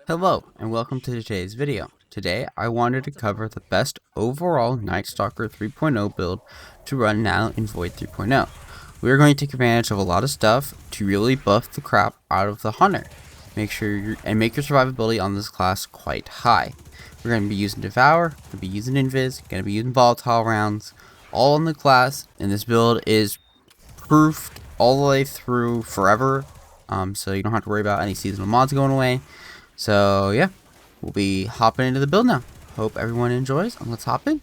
Hello, and welcome to today's video. Today, I wanted to cover the best overall Nightstalker 3.0 build to run now in Void 3.0. We are going to take advantage of a lot of stuff to really buff the crap out of the Hunter. Make your survivability on this class quite high. We're going to be using Devour, going to be using Invis, going to be using Volatile rounds, all in the class, and this build is proofed all the way through forever, so you don't have to worry about any seasonal mods going away. So yeah, we'll be hopping into the build now. Hope everyone enjoys, and let's hop in.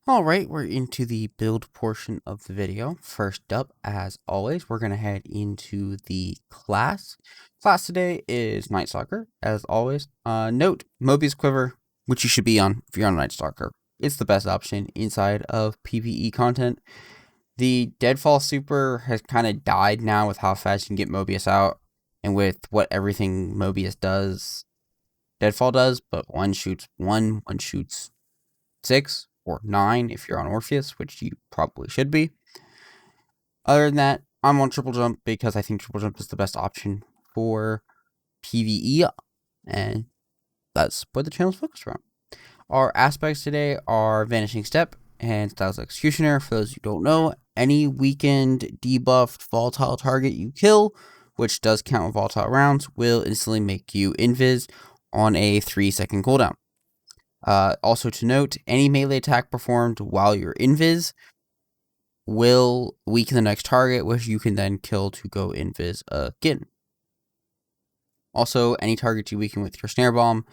Alright, we're into the build portion of the video. First up, as always, we're going to head into the class. Class today is Nightstalker, as always. Note, Mobius Quiver, which you should be on if you're on Nightstalker. It's the best option inside of PvE content. The Deadfall Super has kind of died now with how fast you can get Mobius out. And with what everything Mobius does, Deadfall does, but one shoots 6 or 9 if you're on Orpheus, which you probably should be. Other than that, I'm on Triple Jump because I think Triple Jump is the best option for PvE, and that's what the channel's focused around. Our aspects today are Vanishing Step and Styles Executioner. For those who don't know, any weakened, debuffed, volatile target you kill, which does count with volatile rounds, will instantly make you invis on a 3-second cooldown. Also to note, any melee attack performed while you're invis will weaken the next target, which you can then kill to go invis again. Also, any target you weaken with your snare bomb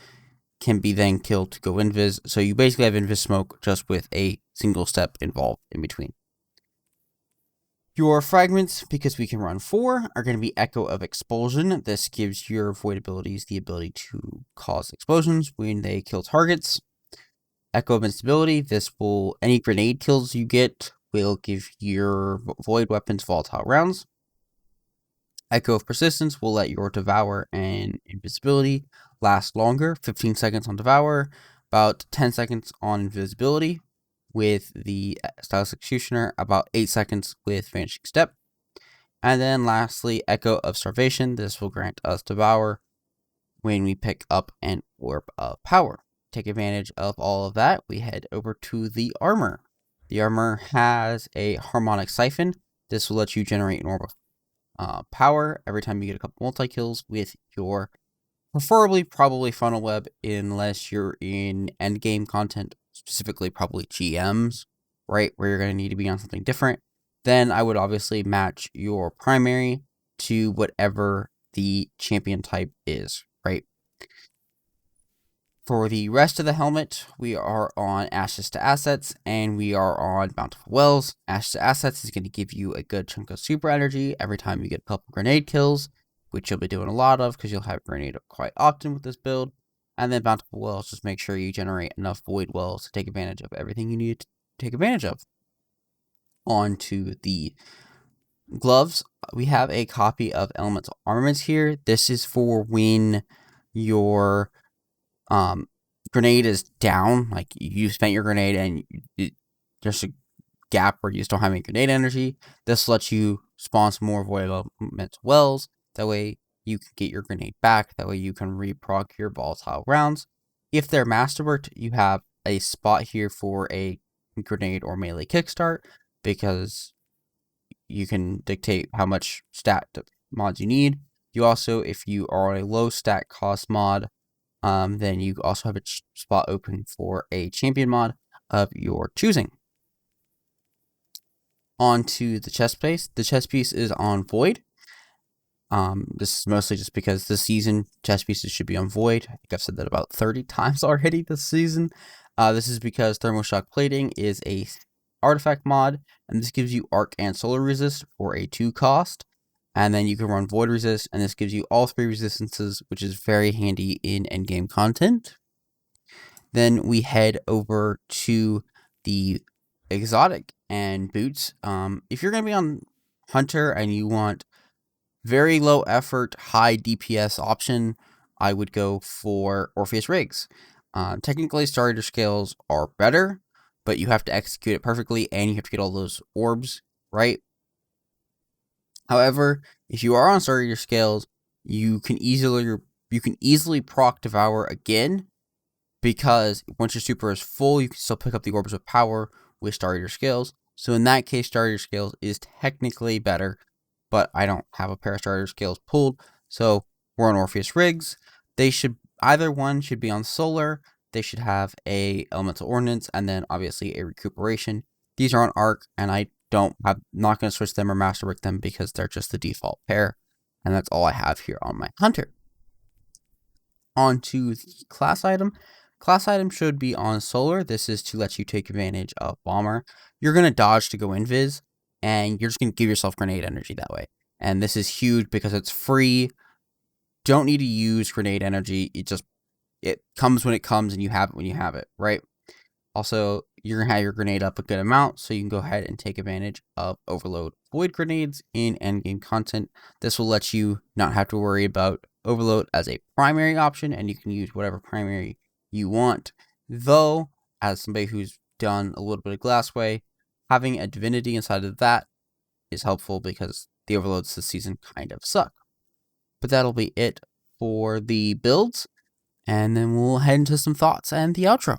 can be then killed to go invis, so you basically have invis smoke just with a single step involved in between. Your fragments, because we can run 4, are going to be Echo of Expulsion. This gives your void abilities the ability to cause explosions when they kill targets. Echo of Instability, any grenade kills you get will give your void weapons volatile rounds. Echo of Persistence will let your Devour and Invisibility last longer, 15 seconds on Devour, about 10 seconds on Invisibility. With the Stylus Executioner, about 8 seconds with Vanishing Step. And then lastly, Echo of Starvation. This will grant us Devour when we pick up an Orb of Power. Take advantage of all of that, we head over to the armor. The armor has a Harmonic Siphon. This will let you generate an Orb of Power every time you get a couple multi-kills with your probably Funnel Web, unless you're in endgame content, specifically probably GMs, right, where you're going to need to be on something different. Then I would obviously match your primary to whatever the champion type is, right? For the rest of the helmet, we are on Ashes to Assets, and we are on Bountiful Wells. Ashes to Assets is going to give you a good chunk of super energy every time you get a couple grenade kills, which you'll be doing a lot of because you'll have grenade quite often with this build. And then Bountiful Wells, just make sure you generate enough Void Wells to take advantage of everything you need to take advantage of. On to the gloves. We have a copy of Elemental Armaments here. This is for when your grenade is down, like you spent your grenade and there's a gap where you just don't have any grenade energy. This lets you spawn some more Void Elemental Wells. That way you can get your grenade back. That way you can reproc your volatile rounds. If they're masterworked, you have a spot here for a grenade or melee kickstart, because you can dictate how much stat mods you need. You also, if you are on a low stat cost mod, then you also have a spot open for a champion mod of your choosing. On to the chest piece. The chest piece is on Void. This is mostly just because this season chest pieces should be on Void. I think I've said that about 30 times already this season. This is because Thermoshock Plating is a artifact mod, and this gives you Arc and Solar Resist for a 2 cost. And then you can run Void Resist, and this gives you all 3 resistances, which is very handy in endgame content. Then we head over to the exotic and boots. If you're going to be on Hunter and you want very low effort, high DPS option, I would go for Orpheus Rigs. Technically, starter scales are better, but you have to execute it perfectly, and you have to get all those orbs right. However, if you are on starter scales, you can easily proc Devour again, because once your super is full, you can still pick up the Orbs of Power with Star Eater Scales. So in that case, Star Eater Scales is technically better, but I don't have a pair of Star Eater Scales pulled, so we're on Orpheus Rigs. Either one should be on Solar. They should have a Elemental Ordnance, and then obviously a Recuperation. These are on Arc, and I'm not going to switch them or Master Brick them because they're just the default pair, and that's all I have here on my Hunter. On to the class item. Class item should be on Solar. This is to let you take advantage of Bomber. You're going to dodge to go invis, and you're just going to give yourself grenade energy that way. And this is huge because it's free. Don't need to use grenade energy. It comes when it comes, and you have it when you have it, right? Also, you're going to have your grenade up a good amount, so you can go ahead and take advantage of Overload Void grenades in endgame content. This will let you not have to worry about Overload as a primary option, and you can use whatever primary you want. Though, as somebody who's done a little bit of Glassway, having a Divinity inside of that is helpful because the Overloads this season kind of suck. But that'll be it for the builds, and then we'll head into some thoughts and the outro.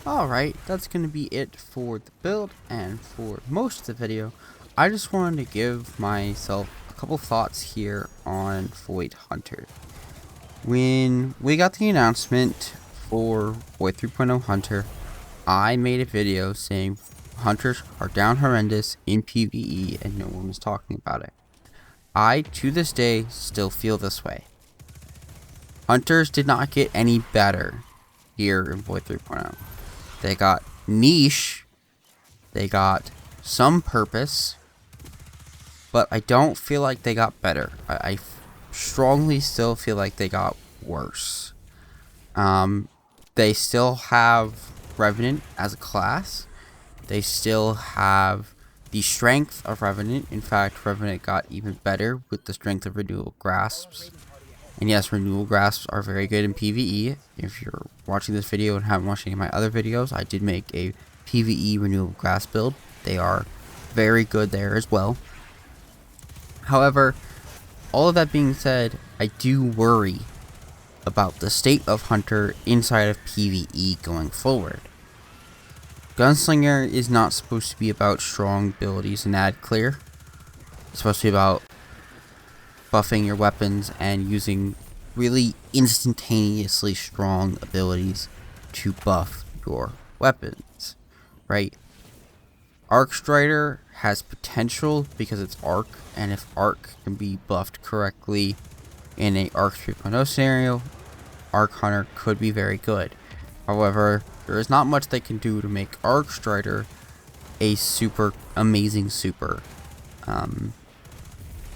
Alright, that's going to be it for the build and for most of the video. I just wanted to give myself a couple thoughts here on Void Hunter. When we got the announcement for Void 3.0 Hunter, I made a video saying Hunters are down horrendous in PvE and no one was talking about it. I, to this day, still feel this way. Hunters did not get any better here in Void 3.0. They got niche, they got some purpose, but I don't feel like they got better. I strongly still feel like they got worse. They still have Revenant as a class. They still have the strength of Revenant. In fact, Revenant got even better with the strength of Renewal Grasps. And yes, Renewal Grasps are very good in PvE. If you're watching this video and haven't watched any of my other videos, I did make a PvE Renewal Grasp build. They are very good there as well. However, all of that being said, I do worry about the state of Hunter inside of PvE going forward. Gunslinger is not supposed to be about strong abilities and ad clear. It's supposed to be about buffing your weapons and using really instantaneously strong abilities to buff your weapons, right? Arc Strider has potential because it's Arc, and if Arc can be buffed correctly in a Arc 3.0 scenario, Arc Hunter could be very good. However, there is not much they can do to make Arc Strider a super amazing super.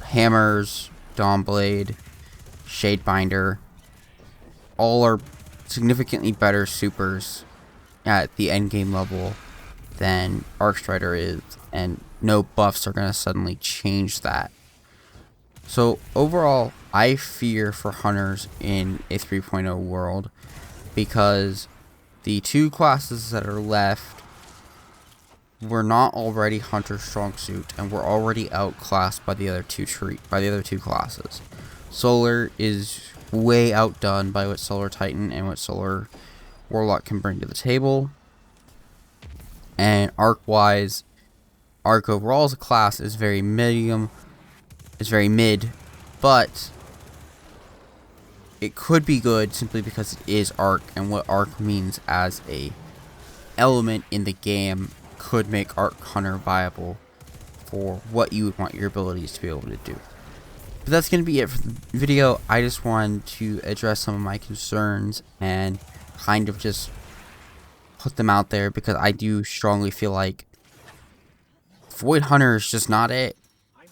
Hammers, Dawnblade, Shadebinder, all are significantly better supers at the endgame level than Arc Strider is, and no buffs are going to suddenly change that. So overall, I fear for Hunters in a 3.0 world because the two classes that are left were not already Hunter's strong suit, and were already outclassed by the other two classes. Solar is way outdone by what Solar Titan and what Solar Warlock can bring to the table. And Arc-wise, Arc overall as a class is very mid, but it could be good simply because it is Arc, and what Arc means as a element in the game could make Arc Hunter viable for what you would want your abilities to be able to do. But that's going to be it for the video. I just wanted to address some of my concerns and kind of just put them out there because I do strongly feel like Void Hunter is just not it.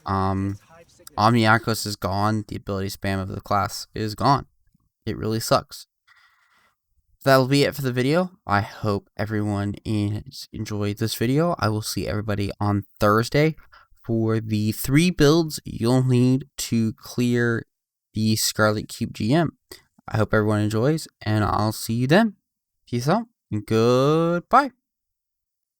Omniacos is gone. The ability spam of the class is gone. It really sucks. That'll be it for the video. I hope everyone enjoyed this video. I will see everybody on Thursday for the 3 builds you'll need to clear the Scarlet Cube GM. I hope everyone enjoys, and I'll see you then. Peace out, and goodbye.